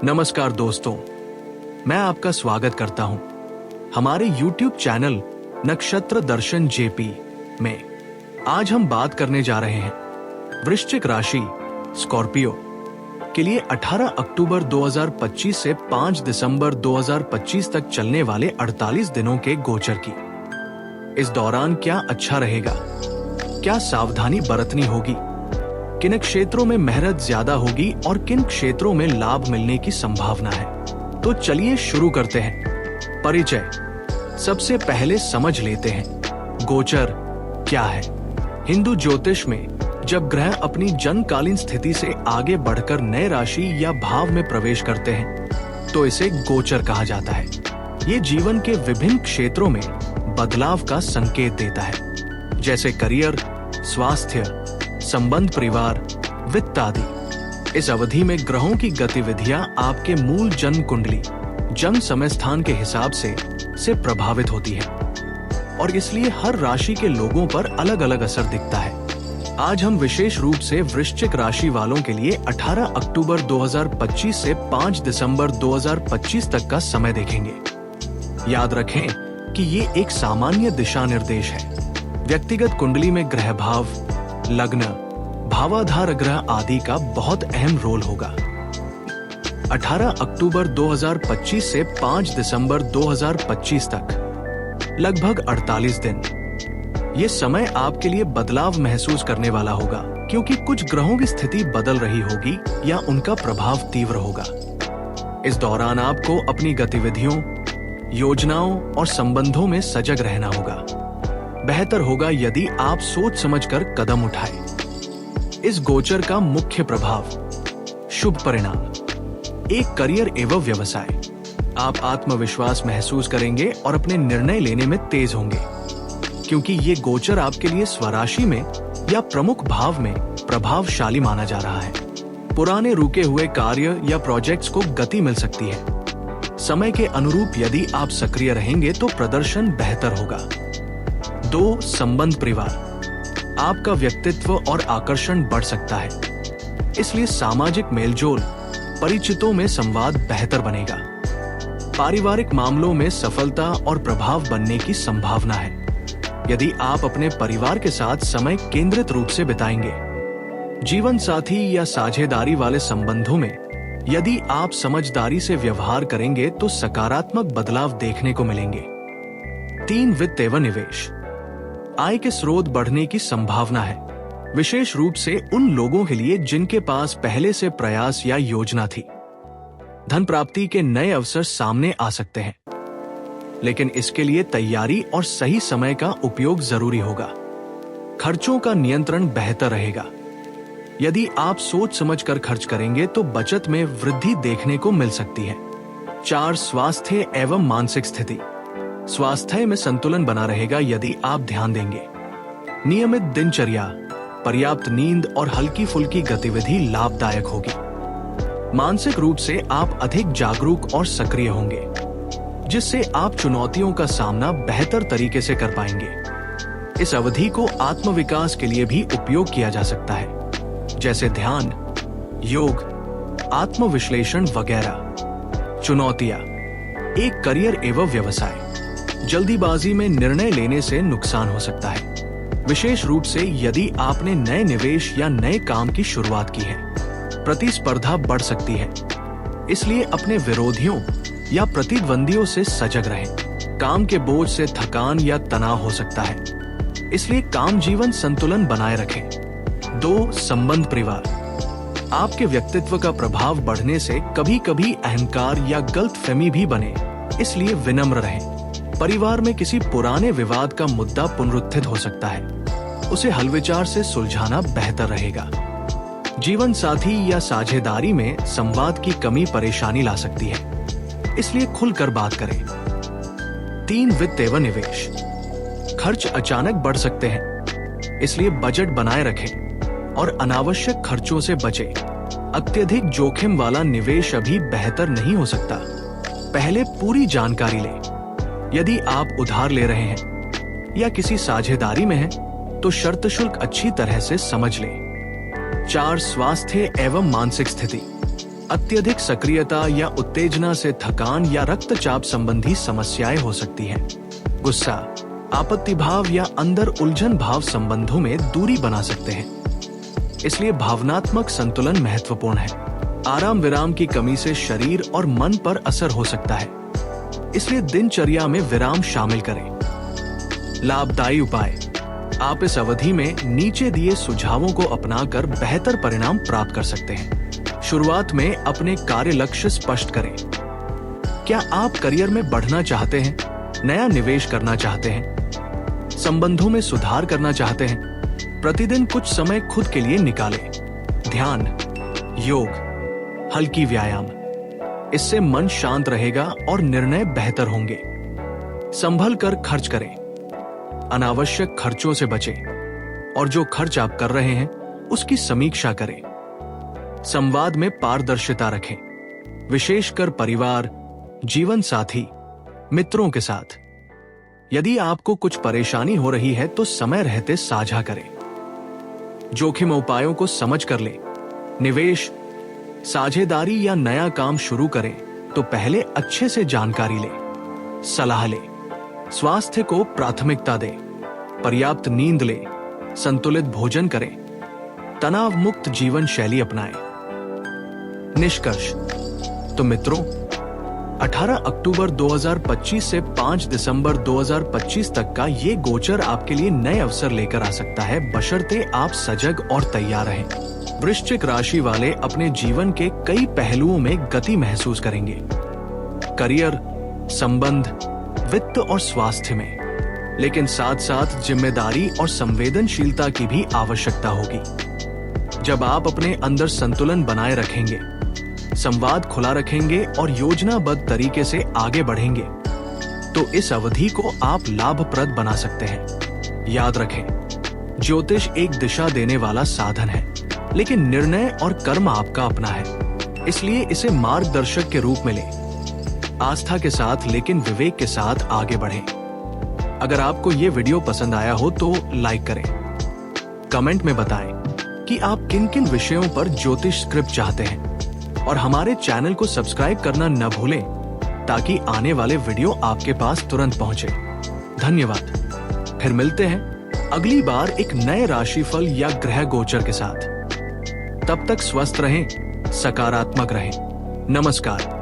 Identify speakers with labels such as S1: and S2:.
S1: नमस्कार दोस्तों, मैं आपका स्वागत करता हूं हमारे YouTube चैनल नक्षत्र दर्शन जेपी में। आज हम बात करने जा रहे हैं वृश्चिक राशि स्कॉर्पियो के लिए 18 अक्टूबर 2025 से 5 दिसंबर 2025 तक चलने वाले 48 दिनों के गोचर की। इस दौरान क्या अच्छा रहेगा, क्या सावधानी बरतनी होगी, किन क्षेत्रों में मेहनत ज्यादा होगी और किन क्षेत्रों में लाभ मिलने की संभावना है। तो चलिए शुरू करते हैं। परिचय। सबसे पहले समझ लेते हैं गोचर क्या है। हिंदू ज्योतिष में जब ग्रह अपनी जन्मकालीन स्थिति से आगे बढ़कर नए राशि या भाव में प्रवेश करते हैं तो इसे गोचर कहा जाता है। ये जीवन के विभिन्न क्षेत्रों में बदलाव का संकेत देता है, जैसे करियर, स्वास्थ्य, संबंध, परिवार, वित्त आदि। इस अवधि में ग्रहों की गतिविधियां आपके मूल जन्म कुंडली, जन्म समय स्थान के हिसाब से प्रभावित होती है और इसलिए हर राशि के लोगों पर अलग अलग असर दिखता है। आज हम विशेष रूप से वृश्चिक राशि वालों के लिए 18 अक्टूबर 2025 से 5 दिसंबर 2025 तक का समय देखेंगे। याद रखें कि ये एक सामान्य दिशा निर्देश है। व्यक्तिगत कुंडली में ग्रह भाव, लग्न, भावाधार ग्रह आदि का बहुत अहम रोल होगा। 18 अक्टूबर 2025 से 5 दिसंबर 2025 तक लगभग 48 दिन। ये समय आपके लिए बदलाव महसूस करने वाला होगा, क्योंकि कुछ ग्रहों की स्थिति बदल रही होगी या उनका प्रभाव तीव्र होगा। इस दौरान आपको अपनी गतिविधियों, योजनाओं और संबंधों में सजग रहना होगा। बेहतर होगा यदि आप सोच समझकर कदम उठाएं। इस गोचर का मुख्य प्रभाव। शुभ परिणाम। एक करियर एवं व्यवसाय। आप आत्मविश्वास महसूस करेंगे और अपने निर्णय लेने में तेज होंगे, क्योंकि ये गोचर आपके लिए स्वराशि में या प्रमुख भाव में प्रभावशाली माना जा रहा है। पुराने रुके हुए कार्य या प्रोजेक्ट्स को गति मिल सकती है। समय के अनुरूप यदि आप सक्रिय रहेंगे तो प्रदर्शन बेहतर होगा। 2. संबंध, परिवार। आपका व्यक्तित्व और आकर्षण बढ़ सकता है, इसलिए सामाजिक मेलजोल, परिचितों में संवाद बेहतर बनेगा। पारिवारिक मामलों में सफलता और प्रभाव बनने की संभावना है यदि आप अपने परिवार के साथ समय केंद्रित रूप से बिताएंगे। जीवन साथी या साझेदारी वाले संबंधों में यदि आप समझदारी से व्यवहार करेंगे तो सकारात्मक बदलाव देखने को मिलेंगे। 3. वित्त एवं निवेश। आय के स्रोत बढ़ने की संभावना है, विशेष रूप से उन लोगों के लिए जिनके पास पहले से प्रयास या योजना थी। धन प्राप्ति के नए अवसर सामने आ सकते हैं, लेकिन इसके लिए तैयारी और सही समय का उपयोग जरूरी होगा। खर्चों का नियंत्रण बेहतर रहेगा। यदि आप सोच समझकर खर्च करेंगे तो बचत में वृद्धि देखने को मिल सकती है। 4. स्वास्थ्य एवं मानसिक स्थिति। स्वास्थ्य में संतुलन बना रहेगा यदि आप ध्यान देंगे। नियमित दिनचर्या, पर्याप्त नींद और हल्की फुल्की गतिविधि लाभदायक होगी। मानसिक रूप से आप अधिक जागरूक और सक्रिय होंगे, जिससे आप चुनौतियों का सामना बेहतर तरीके से कर पाएंगे। इस अवधि को आत्मविकास के लिए भी उपयोग किया जा सकता है, जैसे ध्यान, योग, आत्मविश्लेषण वगैरह। चुनौतियां। एक करियर एवं व्यवसाय। जल्दीबाजी में निर्णय लेने से नुकसान हो सकता है, विशेष रूप से यदि आपने नए निवेश या नए काम की शुरुआत की है। प्रतिस्पर्धा बढ़ सकती है, इसलिए अपने विरोधियों या प्रतिद्वंदियों से सजग रहें। काम के बोझ से थकान या तनाव हो सकता है, इसलिए काम जीवन संतुलन बनाए रखें। 2. संबंध, परिवार। आपके व्यक्तित्व का प्रभाव बढ़ने से कभी कभी अहंकार या गलतफहमी भी बने, इसलिए विनम्र रहें। परिवार में किसी पुराने विवाद का मुद्दा पुनरुत्थित हो सकता है, उसे हलविचार से सुलझाना बेहतर रहेगा। जीवन साथी या साझेदारी में संवाद की कमी परेशानी ला सकती है, इसलिए खुलकर बात करें। 3. वित्त एवं निवेश। खर्च अचानक बढ़ सकते हैं, इसलिए बजट बनाए रखें और अनावश्यक खर्चों से बचें। अत्यधिक जोखिम वाला निवेश अभी बेहतर नहीं हो सकता। पहले पूरी जानकारी लें। यदि आप उधार ले रहे हैं या किसी साझेदारी में हैं, तो शर्त शुल्क अच्छी तरह से समझ लें। 4. स्वास्थ्य एवं मानसिक स्थिति। अत्यधिक सक्रियता या उत्तेजना से थकान या रक्तचाप संबंधी समस्याएं हो सकती हैं। गुस्सा, आपत्ति भाव या अंदर उलझन भाव संबंधों में दूरी बना सकते हैं। इसलिए भावनात्मक संतुलन महत्वपूर्ण है। आराम विराम की कमी से शरीर और मन पर असर हो सकता है, इसलिए दिनचर्या में विराम शामिल करें। लाभदायी उपाय, आप इस अवधि में नीचे दिए सुझावों को अपनाकर बेहतर परिणाम प्राप्त कर सकते हैं। शुरुआत में अपने कार्य लक्ष्य स्पष्ट करें। क्या आप करियर में बढ़ना चाहते हैं, नया निवेश करना चाहते हैं, संबंधों में सुधार करना चाहते हैं? प्रतिदिन कुछ समय खुद के लिए निकालें। ध्यान, योग, हल्की व्यायाम, इससे मन शांत रहेगा और निर्णय बेहतर होंगे। संभल कर खर्च करें, अनावश्यक खर्चों से बचें और जो खर्च आप कर रहे हैं उसकी समीक्षा करें। संवाद में पारदर्शिता रखें, विशेषकर परिवार, जीवन साथी, मित्रों के साथ। यदि आपको कुछ परेशानी हो रही है तो समय रहते साझा करें। जोखिम उपायों को समझ कर लें। निवेश, साझेदारी या नया काम शुरू करें तो पहले अच्छे से जानकारी लें। सलाह लें, स्वास्थ्य को प्राथमिकता दें, पर्याप्त नींद लें, संतुलित भोजन करें, तनाव मुक्त जीवन शैली अपनाएं। निष्कर्ष, तो मित्रों, 18 अक्टूबर 2025 से 5 दिसंबर 2025 तक का ये गोचर आपके लिए नए अवसर लेकर आ सकता है, बशर्ते आप सजग और तैयार रहें। वृश्चिक राशि वाले अपने जीवन के कई पहलुओं में गति महसूस करेंगे। करियर, संबंध, वित्त और स्वास्थ्य में, लेकिन साथ साथ जिम्मेदारी और संवेदनशीलता की भी आवश्यकता होगी। जब आप अपने अंदर संतुलन बनाए रखेंगे, संवाद खुला रखेंगे और योजनाबद्ध तरीके से आगे बढ़ेंगे, तो इस अवधि को आप लाभप्रद बना सकते हैं। याद रखें, ज्योतिष एक दिशा देने वाला साधन है, लेकिन निर्णय और कर्म आपका अपना है। इसलिए इसे मार्गदर्शक के रूप में लें। आस्था के साथ लेकिन विवेक के साथ आगे बढ़ें। अगर आपको ये वीडियो पसंद आया हो तो लाइक करें। कमेंट में बताएं कि आप किन किन विषयों पर ज्योतिष स्क्रिप्ट चाहते हैं और हमारे चैनल को सब्सक्राइब करना न भूलें, ताकि आने वाले वीडियो आपके पास तुरंत पहुंचे। धन्यवाद। फिर मिलते हैं अगली बार एक नए राशिफल या ग्रह गोचर के साथ। तब तक स्वस्थ रहें, सकारात्मक रहें। नमस्कार।